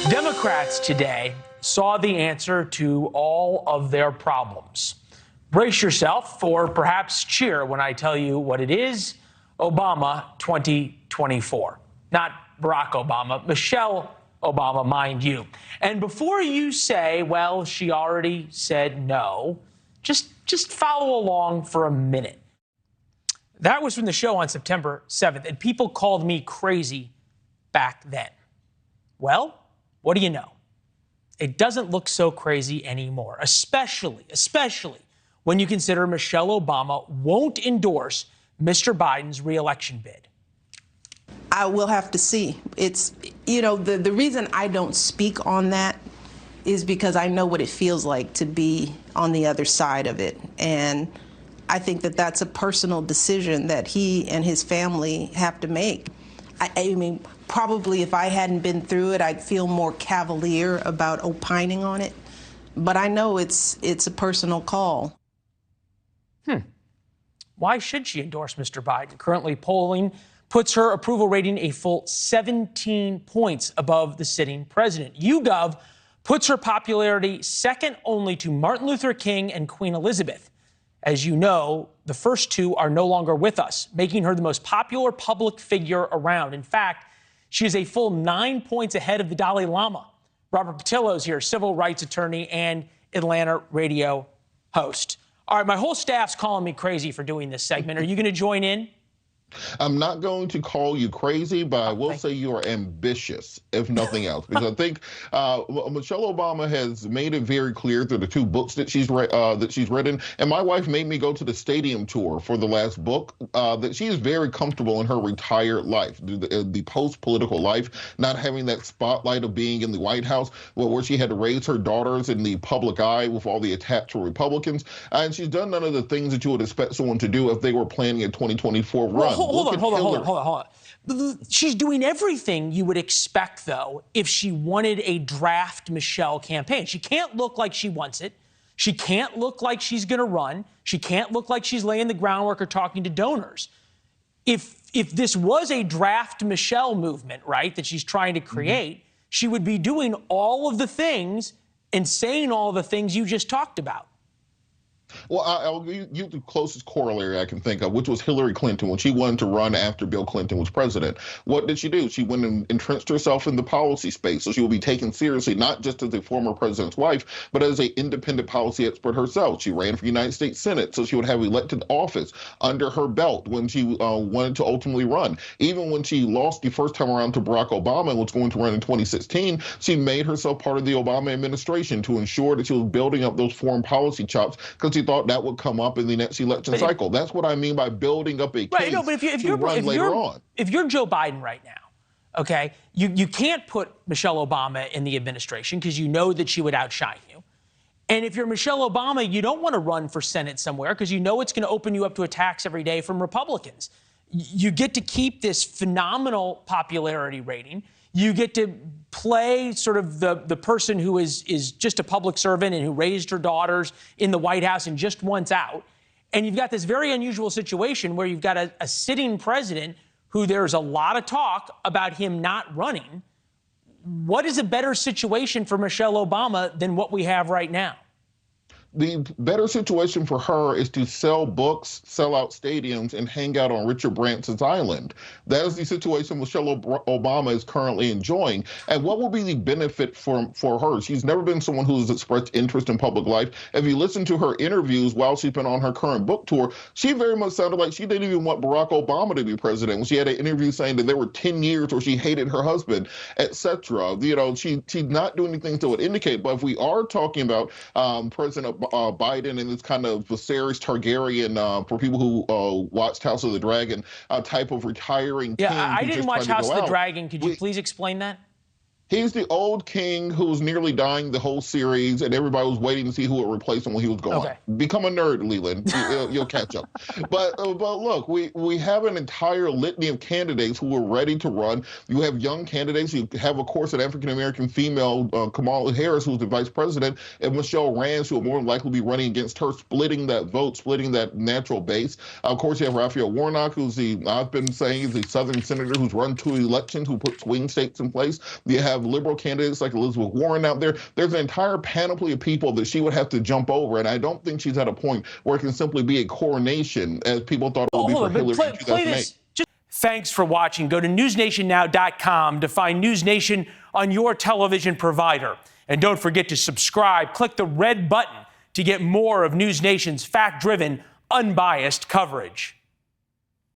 Democrats today saw the answer to all of their problems. Brace yourself for perhaps cheer when I tell you what it is: Obama 2024. Not Barack Obama, Michelle Obama, mind you. And before you say, well, she already said no, just follow along for a minute. That was from the show on September 7th, and people called me crazy back then. Well, what do you know? It doesn't look so crazy anymore, especially when you consider Michelle Obama won't endorse Mr. Biden's reelection bid. I will have to see. It's, the reason I don't speak on that is because I know what it feels like to be on the other side of it. And I think that that's a personal decision that he and his family have to make. I mean, probably if I hadn't been through it, I'd feel more cavalier about opining on it. But I know it's a personal call. Why should she endorse Mr. Biden? Currently, polling puts her approval rating a full 17 points above the sitting president. YouGov puts her popularity second only to Martin Luther King and Queen Elizabeth. As you know, the first two are no longer with us, making her the most popular public figure around. In fact, she is a full 9 points ahead of the Dalai Lama. Robert Patillo is here, civil rights attorney and Atlanta radio host. All right, my whole staff's calling me crazy for doing this segment. Are you going to join in? I'm not going to call you crazy, but I will say you are ambitious, if nothing else, because I think Michelle Obama has made it very clear through the two books that she's written, and my wife made me go to the stadium tour for the last book, that she is very comfortable in her retired life, the post-political life, not having that spotlight of being in the White House, where she had to raise her daughters in the public eye with all the attacks for Republicans, and she's done none of the things that you would expect someone to do if they were planning a 2024 run. Hold on. She's doing everything you would expect, though, if she wanted a draft Michelle campaign. She can't look like she wants it. She can't look like she's going to run. She can't look like she's laying the groundwork or talking to donors. If this was a draft Michelle movement, right, that she's trying to create, she would be doing all of the things and saying all the things you just talked about. Well, I'll give you the closest corollary I can think of, which was Hillary Clinton when she wanted to run after Bill Clinton was president. What did she do? She went and entrenched herself in the policy space, so she will be taken seriously, not just as a former president's wife, but as an independent policy expert herself. She ran for United States Senate, so she would have elected office under her belt when she wanted to ultimately run. Even when she lost the first time around to Barack Obama and was going to run in 2016, she made herself part of the Obama administration to ensure that she was building up those foreign policy chops, because she thought that would come up in the next election cycle. That's what I mean by building up a case to run later on. If you're Joe Biden right now, okay, you can't put Michelle Obama in the administration because you know that she would outshine you. And if you're Michelle Obama, you don't want to run for Senate somewhere because you know it's going to open you up to attacks every day from Republicans. You get to keep this phenomenal popularity rating. You get to play sort of the person who is just a public servant and who raised her daughters in the White House and just wants out. And you've got this very unusual situation where you've got a sitting president who there's a lot of talk about him not running. What is a better situation for Michelle Obama than what we have right now? The better situation for her is to sell books, sell out stadiums, and hang out on Richard Branson's island. That is the situation Michelle Obama is currently enjoying. And what will be the benefit for her? She's never been someone who has expressed interest in public life. If you listen to her interviews while she's been on her current book tour, she very much sounded like she didn't even want Barack Obama to be president. When she had an interview saying that there were 10 years where she hated her husband, etc. She's not doing anything that would indicate. But if we are talking about President Biden and this kind of Viserys Targaryen, for people who watched House of the Dragon, type of retiring king. Yeah, I didn't watch House of the Dragon. Could you please explain that? He's the old king who was nearly dying the whole series, and everybody was waiting to see who would replace him when he was gone. Okay. Become a nerd, Leland. You'll catch up. But look, we have an entire litany of candidates who are ready to run. You have young candidates. You have, of course, an African-American female, Kamala Harris, who's the vice president, and Michelle Rance, who will more than likely be running against her, splitting that vote, splitting that natural base. Of course, you have Raphael Warnock, who's I've been saying, is the Southern senator who's run 2 elections, who put swing states in place. You have have liberal candidates like Elizabeth Warren out there. There's an entire panoply of people that she would have to jump over, and I don't think she's at a point where it can simply be a coronation, as people thought it would be for Hillary in 2008. Thanks for watching. Go to newsnationnow.com to find NewsNation on your television provider. And don't forget to subscribe. Click the red button to get more of NewsNation's fact-driven, unbiased coverage.